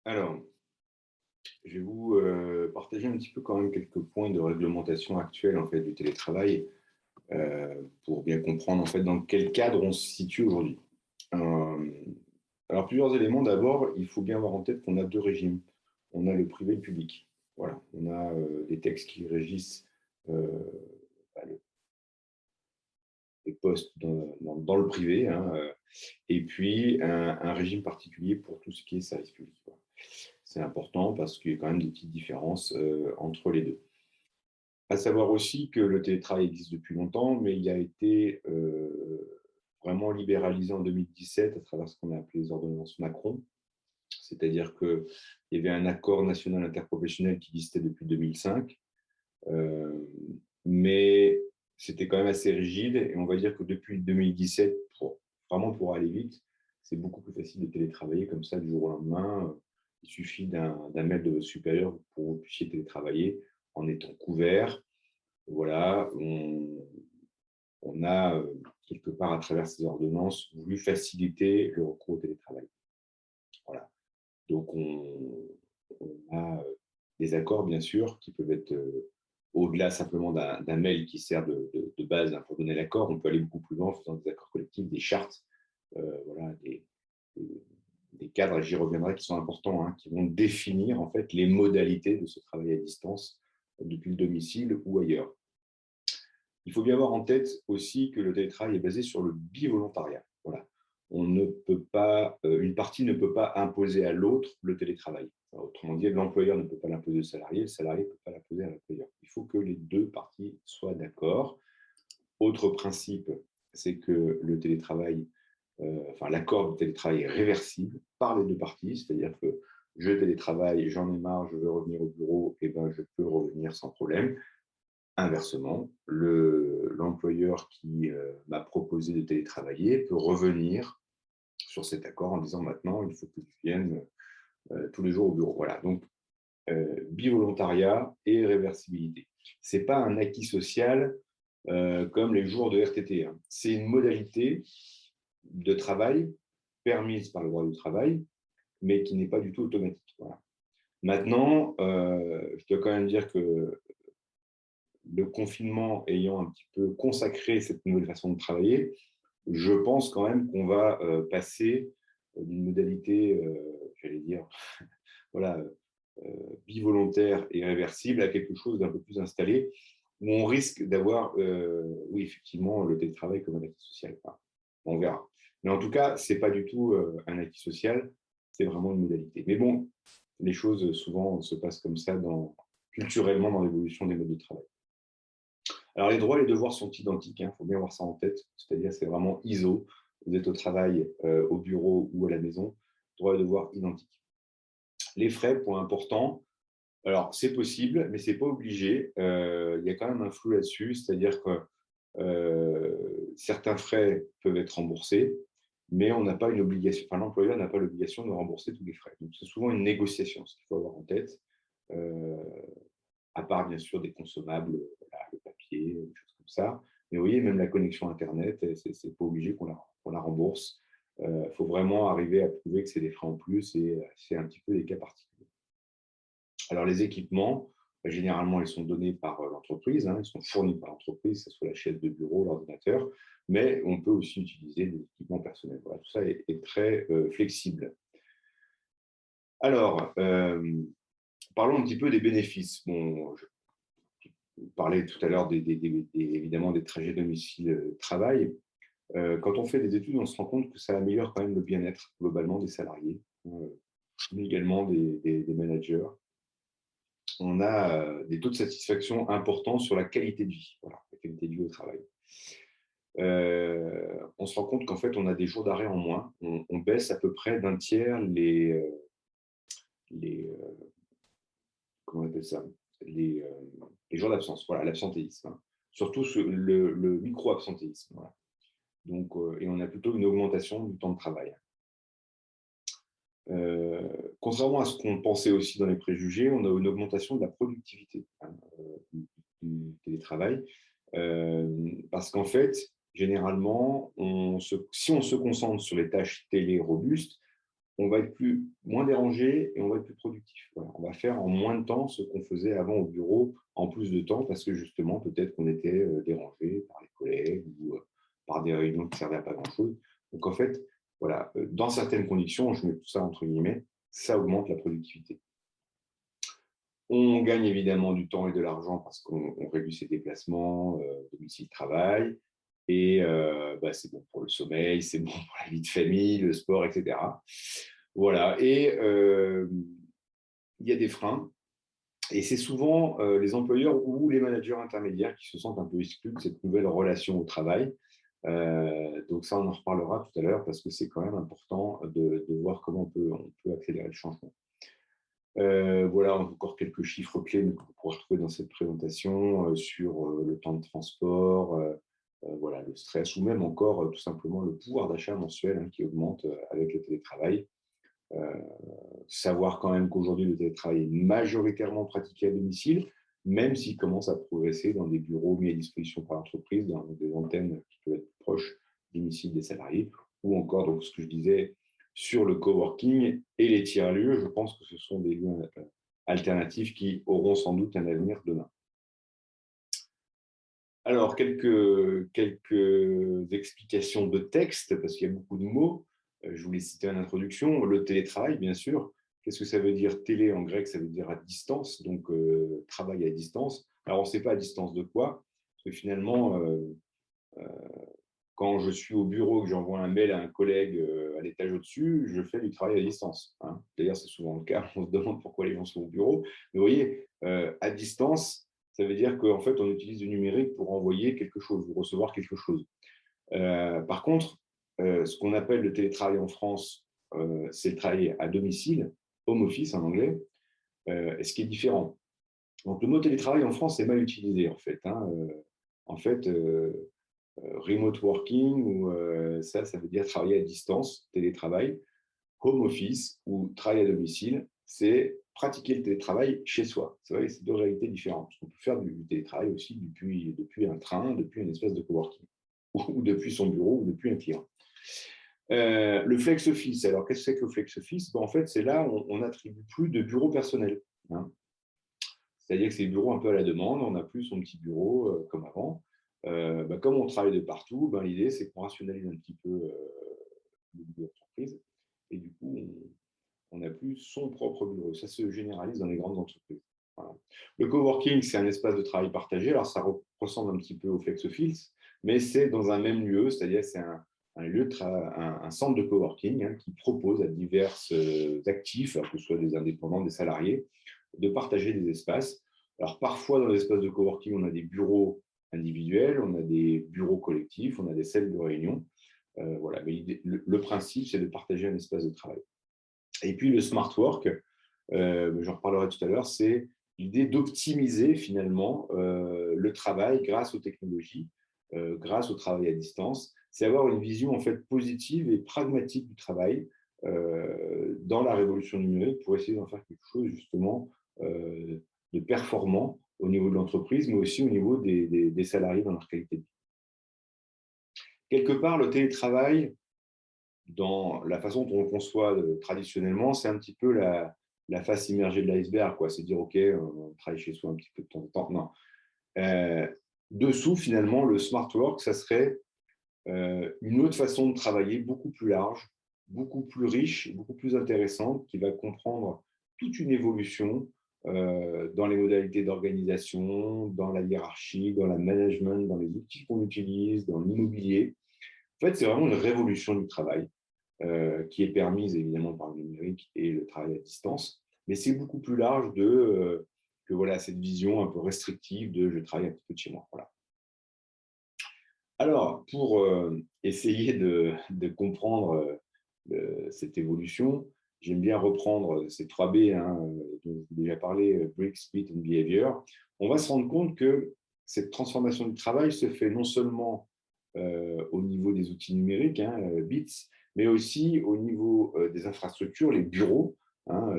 Alors, je vais vous partager un petit peu quand même quelques points de réglementation actuelle en fait, du télétravail pour bien comprendre en fait, dans quel cadre on se situe aujourd'hui. Euh, alors, plusieurs éléments. D'abord, il faut bien avoir en tête qu'on a deux régimes. On a le privé et le public. Voilà. On a des textes qui régissent euh, bah, les postes dans le privé, hein, et puis un régime particulier pour tout ce qui est service public. Voilà. C'est important parce qu'il y a quand même des petites différences entre les deux. À savoir aussi que le télétravail existe depuis longtemps, mais il a été vraiment libéralisé en 2017 à travers ce qu'on a appelé les ordonnances Macron. C'est-à-dire qu'il y avait un accord national interprofessionnel qui existait depuis 2005, euh, mais c'était quand même assez rigide. Et on va dire que depuis 2017, vraiment pour aller vite, c'est beaucoup plus facile de télétravailler comme ça du jour au lendemain. Il suffit d'un mail de votre supérieur pour que vous puissiez télétravailler en étant couvert. Voilà, on a quelque part à travers ces ordonnances voulu faciliter le recours au télétravail. Voilà. Donc on a des accords bien sûr qui peuvent être au-delà simplement d'un mail qui sert de base hein, pour donner l'accord. On peut aller beaucoup plus loin en faisant des accords collectifs, des chartes, voilà, des, des cadres, j'y reviendrai, qui sont importants, hein, qui vont définir en fait les modalités de ce travail à distance depuis le domicile ou ailleurs. Il faut bien avoir en tête aussi que le télétravail est basé sur le bivolontariat. Voilà. On ne peut pas, une partie ne peut pas imposer à l'autre le télétravail. Autrement dit, l'employeur ne peut pas l'imposer au salarié, le salarié ne peut pas l'imposer à l'employeur. Il faut que les deux parties soient d'accord. Autre principe, c'est que le télétravail, enfin l'accord de télétravail est réversible par les deux parties, c'est-à-dire que je télétravaille, j'en ai marre, je veux revenir au bureau, et ben je peux revenir sans problème. Inversement, l'employeur qui m'a proposé de télétravailler peut revenir sur cet accord en disant maintenant, il faut que tu viennes tous les jours au bureau. Voilà, donc bivolontariat et réversibilité. Ce n'est pas un acquis social comme les jours de RTT. Hein. C'est une modalité de travail permise par le droit du travail, mais qui n'est pas du tout automatique. Voilà. Maintenant, je dois quand même dire que le confinement ayant un petit peu consacré cette nouvelle façon de travailler, je pense quand même qu'on va passer d'une modalité, j'allais dire, voilà, bivolontaire et réversible à quelque chose d'un peu plus installé, où on risque d'avoir, oui, effectivement, le télétravail comme un acquis social. Enfin, on verra. Mais en tout cas, ce n'est pas du tout un acquis social, c'est vraiment une modalité. Mais bon, les choses souvent se passent comme ça culturellement dans l'évolution des modes de travail. Alors, les droits et les devoirs sont identiques, il faut bien avoir ça en tête, c'est-à-dire c'est vraiment ISO. Vous êtes au travail, au bureau ou à la maison, droits et devoirs identiques. Les frais, point important, alors c'est possible, mais ce n'est pas obligé. Il y a quand même un flou là-dessus, c'est-à-dire que certains frais peuvent être remboursés, mais on n'a pas une obligation, enfin l'employeur n'a pas l'obligation de rembourser tous les frais. Donc c'est souvent une négociation, ce qu'il faut avoir en tête. Euh, à part bien sûr des consommables, voilà, le papier, des choses comme ça. Mais vous voyez, même la connexion Internet, c'est pas obligé qu'on la rembourse. Il faut vraiment arriver à prouver que c'est des frais en plus et c'est un petit peu des cas particuliers. Alors les équipements, généralement, ils sont donnés par l'entreprise, hein, ils sont fournis par l'entreprise, que ce soit la chaise de bureau, l'ordinateur, mais on peut aussi utiliser des équipements personnels. Voilà, tout ça est très flexible. Alors, parlons un petit peu des bénéfices. Bon, vous parlez tout à l'heure évidemment des trajets domicile-travail. Quand on fait des études, on se rend compte que ça améliore quand même le bien-être globalement des salariés, mais également des managers. On a des taux de satisfaction importants sur la qualité de vie, voilà, la qualité de vie au travail. On se rend compte qu'en fait, on a des jours d'arrêt en moins. On baisse à peu près d'un tiers les comment on appelle ça, les jours d'absence, voilà, l'absentéisme. Hein. Surtout le micro-absentéisme. Voilà. Donc, et on a plutôt une augmentation du temps de travail. Contrairement à ce qu'on pensait aussi dans les préjugés, on a une augmentation de la productivité hein, du télétravail. Parce qu'en fait, généralement, si on se concentre sur les tâches télé robustes, on va être moins dérangé et on va être plus productif. Voilà. On va faire en moins de temps ce qu'on faisait avant au bureau, en plus de temps, parce que justement, peut-être qu'on était dérangé par les collègues ou par des réunions qui ne servaient à pas grand-chose. Donc, en fait, voilà, dans certaines conditions, je mets tout ça entre guillemets, ça augmente la productivité. On gagne évidemment du temps et de l'argent parce qu'on réduit ses déplacements, domicile-travail. Et c'est bon pour le sommeil, c'est bon pour la vie de famille, le sport, etc. Voilà. Et il y a des freins. Et c'est souvent les employeurs ou les managers intermédiaires qui se sentent un peu exclus de cette nouvelle relation au travail. Donc ça, on en reparlera tout à l'heure parce que c'est quand même important de voir comment on peut accélérer le changement. Voilà, encore quelques chiffres clés que vous pourrez retrouver dans cette présentation sur le temps de transport, voilà, le stress, ou même encore tout simplement le pouvoir d'achat mensuel qui augmente avec le télétravail. Savoir quand même qu'aujourd'hui, le télétravail est majoritairement pratiqué à domicile, même s'il commence à progresser dans des bureaux mis à disposition par l'entreprise, dans des antennes qui peuvent être proches du domicile des salariés, ou encore, donc, ce que je disais, sur le coworking et les tiers-lieux. Je pense que ce sont des lieux alternatifs qui auront sans doute un avenir demain. Alors, quelques explications de texte, parce qu'il y a beaucoup de mots. Je vous l'ai cité en introduction. Le télétravail, bien sûr. Qu'est-ce que ça veut dire télé en grec? Ça veut dire à distance, donc travail à distance. Alors, on ne sait pas à distance de quoi, parce que finalement, quand je suis au bureau, que j'envoie un mail à un collègue à l'étage au-dessus, je fais du travail à distance. D'ailleurs, c'est souvent le cas. On se demande pourquoi les gens sont au bureau. Mais vous voyez, à distance, ça veut dire qu'en fait, on utilise du numérique pour envoyer quelque chose ou recevoir quelque chose. Par contre, ce qu'on appelle le télétravail en France, c'est le travail à domicile, home office en anglais, ce qui est différent. Donc, le mot télétravail en France est mal utilisé, en fait. Remote working, ou ça veut dire travailler à distance, télétravail. Home office, ou travail à domicile, c'est pratiquer le télétravail chez soi. C'est vrai que c'est deux réalités différentes. On peut faire du télétravail aussi depuis un train, depuis une espèce de coworking, ou depuis son bureau, ou depuis un client. Le flex office, alors qu'est-ce que c'est que le flex office? En fait, c'est là où on n'attribue plus de bureau personnel. C'est-à-dire que c'est des bureaux un peu à la demande, on n'a plus son petit bureau comme avant. Comme on travaille de partout, l'idée c'est qu'on rationalise un petit peu l'entreprise et du coup on n'a plus son propre bureau. Ça se généralise dans les grandes entreprises. Voilà. Le coworking, c'est un espace de travail partagé. Alors ça ressemble un petit peu au flex office, mais c'est dans un même lieu, c'est-à-dire c'est un centre de coworking qui propose à divers actifs, que ce soit des indépendants, des salariés, de partager des espaces. Alors parfois dans les espaces de coworking, on a des bureaux individuels, on a des bureaux collectifs, on a des salles de réunion. Voilà. Mais le principe, c'est de partager un espace de travail. Et puis le smart work, j'en reparlerai tout à l'heure, c'est l'idée d'optimiser finalement le travail grâce aux technologies, grâce au travail à distance. C'est avoir une vision en fait positive et pragmatique du travail dans la révolution numérique pour essayer d'en faire quelque chose justement de performant au niveau de l'entreprise, mais aussi au niveau des salariés dans leur qualité de vie. Quelque part, le télétravail, dans la façon dont on le conçoit traditionnellement, c'est un petit peu la face immergée de l'iceberg. C'est dire, OK, on travaille chez soi un petit peu de temps en temps. Non. Dessous, finalement, le smart work, ça serait une autre façon de travailler, beaucoup plus large, beaucoup plus riche, beaucoup plus intéressante, qui va comprendre toute une évolution dans les modalités d'organisation, dans la hiérarchie, dans le management, dans les outils qu'on utilise, dans l'immobilier. En fait, c'est vraiment une révolution du travail qui est permise évidemment par le numérique et le travail à distance, mais c'est beaucoup plus large que voilà, cette vision un peu restrictive de je travaille un petit peu de chez moi. Voilà. Alors, pour essayer de comprendre cette évolution, j'aime bien reprendre ces 3 B dont je vous ai déjà parlé, Brick, Speed and Behavior. On va se rendre compte que cette transformation du travail se fait non seulement au niveau des outils numériques, BITS, mais aussi au niveau des infrastructures, les bureaux,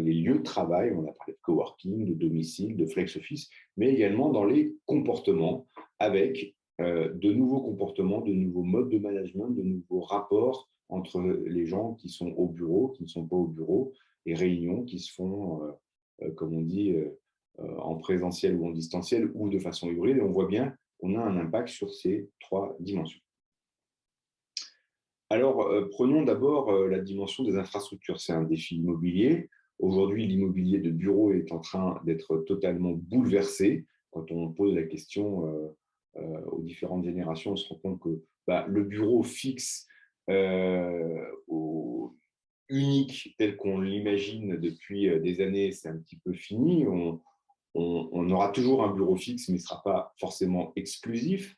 les lieux de travail. On a parlé de coworking, de domicile, de flex office, mais également dans les comportements avec de nouveaux comportements, de nouveaux modes de management, de nouveaux rapports entre les gens qui sont au bureau, qui ne sont pas au bureau, et réunions qui se font, comme on dit, en présentiel ou en distanciel ou de façon hybride. Et on voit bien qu'on a un impact sur ces 3 dimensions. Alors, prenons d'abord la dimension des infrastructures. C'est un défi immobilier. Aujourd'hui, l'immobilier de bureau est en train d'être totalement bouleversé. Quand on pose la question aux différentes générations, on se rend compte que le bureau fixe, unique, tel qu'on l'imagine depuis des années, c'est un petit peu fini. On aura toujours un bureau fixe, mais il ne sera pas forcément exclusif.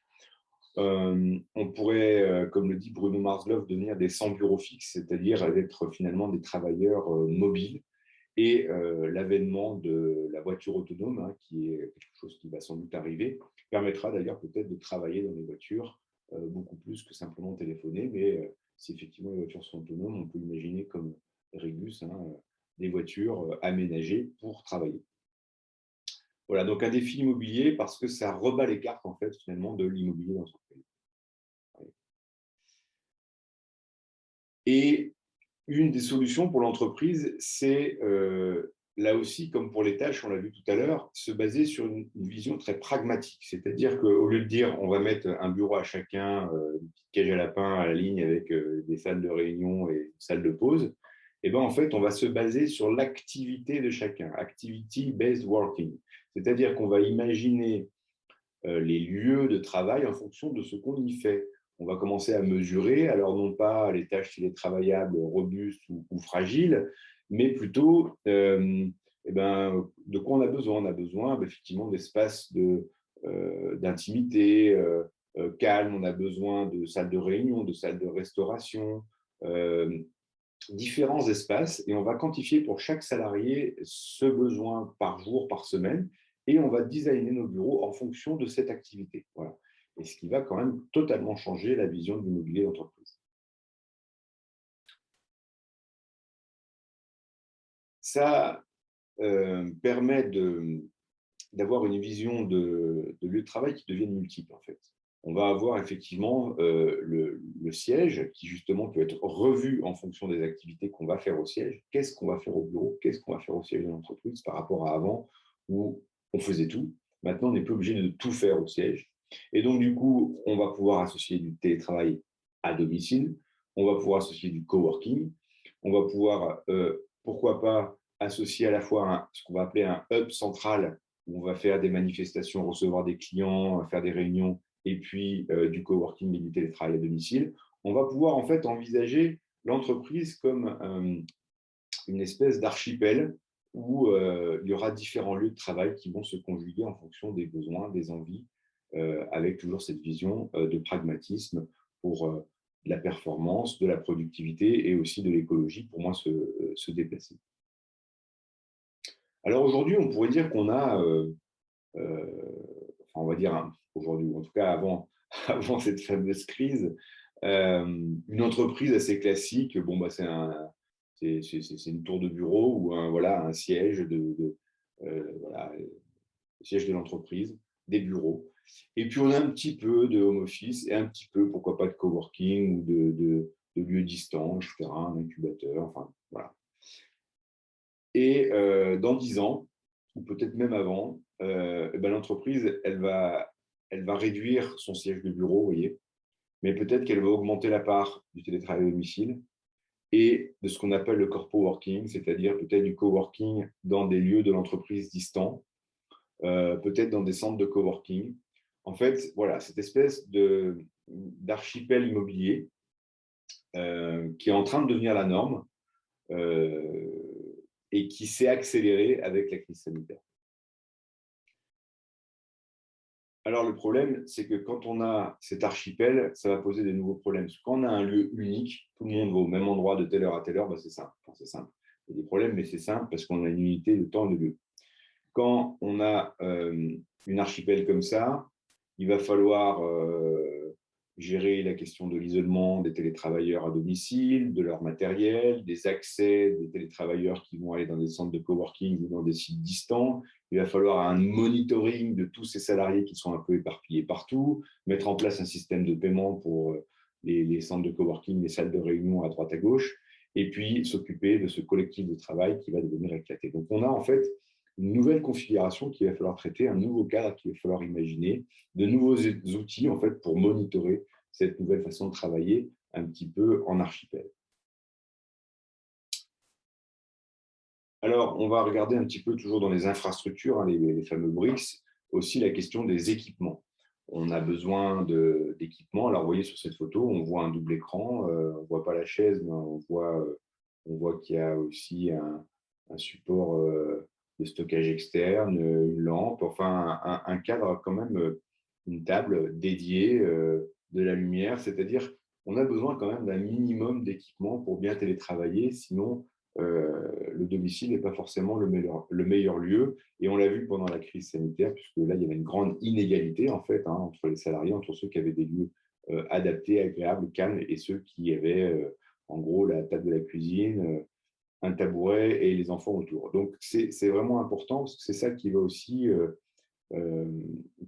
On pourrait, comme le dit Bruno Marslow, devenir des sans bureaux fixes, c'est-à-dire être finalement des travailleurs mobiles. Et l'avènement de la voiture autonome, hein, qui est quelque chose qui va sans doute arriver, permettra d'ailleurs peut-être de travailler dans les voitures beaucoup plus que simplement téléphoner. Mais si effectivement les voitures sont autonomes, on peut imaginer comme Regus, hein, des voitures aménagées pour travailler. Voilà, donc un défi immobilier parce que ça rebat les cartes en fait finalement de l'immobilier d'entreprise. Et une des solutions pour l'entreprise, c'est là aussi, comme pour les tâches, on l'a vu tout à l'heure, se baser sur une vision très pragmatique. C'est-à-dire qu'au lieu de dire on va mettre un bureau à chacun, une petite cage à lapin à la ligne avec des salles de réunion et une salle de pause, et ben en fait, on va se baser sur l'activité de chacun, activity-based working. C'est-à-dire qu'on va imaginer les lieux de travail en fonction de ce qu'on y fait. On va commencer à mesurer, alors non pas les tâches télétravaillables robustes ou fragiles, mais plutôt de quoi on a besoin. On a besoin effectivement d'espaces d'intimité, calme, on a besoin de salles de réunion, de salles de restauration, différents espaces, et on va quantifier pour chaque salarié ce besoin par jour, par semaine, et on va designer nos bureaux en fonction de cette activité. Voilà. Et ce qui va quand même totalement changer la vision de l'immobilier d'entreprise. Ça permet d'avoir une vision de lieu de travail qui devienne multiple, en fait. On va avoir effectivement le siège qui, justement, peut être revu en fonction des activités qu'on va faire au siège. Qu'est-ce qu'on va faire au bureau? Qu'est-ce qu'on va faire au siège de l'entreprise par rapport à avant où on faisait tout? Maintenant, on n'est plus obligé de tout faire au siège. Et donc, du coup, on va pouvoir associer du télétravail à domicile. On va pouvoir associer du coworking. On va pouvoir, pourquoi pas, associer à la fois ce qu'on va appeler un hub central où on va faire des manifestations, recevoir des clients, faire des réunions, et puis du coworking et du télétravail à domicile. On va pouvoir en fait envisager l'entreprise comme une espèce d'archipel où il y aura différents lieux de travail qui vont se conjuguer en fonction des besoins, des envies, avec toujours cette vision de pragmatisme pour de la performance, de la productivité et aussi de l'écologie, pour moi, se déplacer. Alors aujourd'hui, on pourrait dire qu'on a on va dire aujourd'hui, en tout cas avant cette fameuse crise, une entreprise assez classique, bon, c'est une tour de bureau ou un siège voilà, siège de l'entreprise, des bureaux. Et puis on a un petit peu de home office et un petit peu, pourquoi pas, de coworking ou de lieux distants, etc., un incubateur, enfin voilà. Et dans 10 ans, ou peut-être même avant, l'entreprise, elle va réduire son siège de bureau, vous voyez, mais peut-être qu'elle va augmenter la part du télétravail à domicile et de ce qu'on appelle le corpo working, c'est-à-dire peut-être du coworking dans des lieux de l'entreprise distants, peut-être dans des centres de coworking. En fait, voilà, cette espèce d'archipel immobilier qui est en train de devenir la norme, et qui s'est accéléré avec la crise sanitaire. Alors, le problème, c'est que quand on a cet archipel, ça va poser des nouveaux problèmes. Parce que quand on a un lieu unique, tout le monde va au même endroit de telle heure à telle heure, c'est simple. Enfin, c'est simple. Il y a des problèmes, mais c'est simple parce qu'on a une unité de temps et de lieu. Quand on a une archipel comme ça, il va falloir gérer la question de l'isolement des télétravailleurs à domicile, de leur matériel, des accès des télétravailleurs qui vont aller dans des centres de coworking ou dans des sites distants. Il va falloir un monitoring de tous ces salariés qui sont un peu éparpillés partout, mettre en place un système de paiement pour les centres de coworking, les salles de réunion à droite à gauche, et puis s'occuper de ce collectif de travail qui va devenir éclaté. Donc on a en fait une nouvelle configuration qu'il va falloir traiter, un nouveau cadre qu'il va falloir imaginer, de nouveaux outils en fait pour monitorer cette nouvelle façon de travailler un petit peu en archipel. Alors, on va regarder un petit peu toujours dans les infrastructures, hein, les fameux BRICS, aussi la question des équipements. On a besoin d'équipements. Alors, vous voyez sur cette photo, on voit un double écran, on ne voit pas la chaise, mais on voit qu'il y a aussi un support de stockage externe, une lampe, enfin un cadre quand même, une table dédiée, de la lumière, c'est-à-dire on a besoin quand même d'un minimum d'équipement pour bien télétravailler, sinon le domicile n'est pas forcément le meilleur lieu. Et on l'a vu pendant la crise sanitaire, puisque là, il y avait une grande inégalité en fait, hein, entre les salariés, entre ceux qui avaient des lieux adaptés, agréables, calmes, et ceux qui avaient en gros la table de la cuisine, un tabouret et les enfants autour. Donc, c'est vraiment important, parce que c'est ça qui va aussi euh,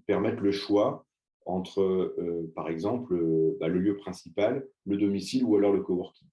permettre le choix entre, par exemple, le lieu principal, le domicile ou alors le coworking.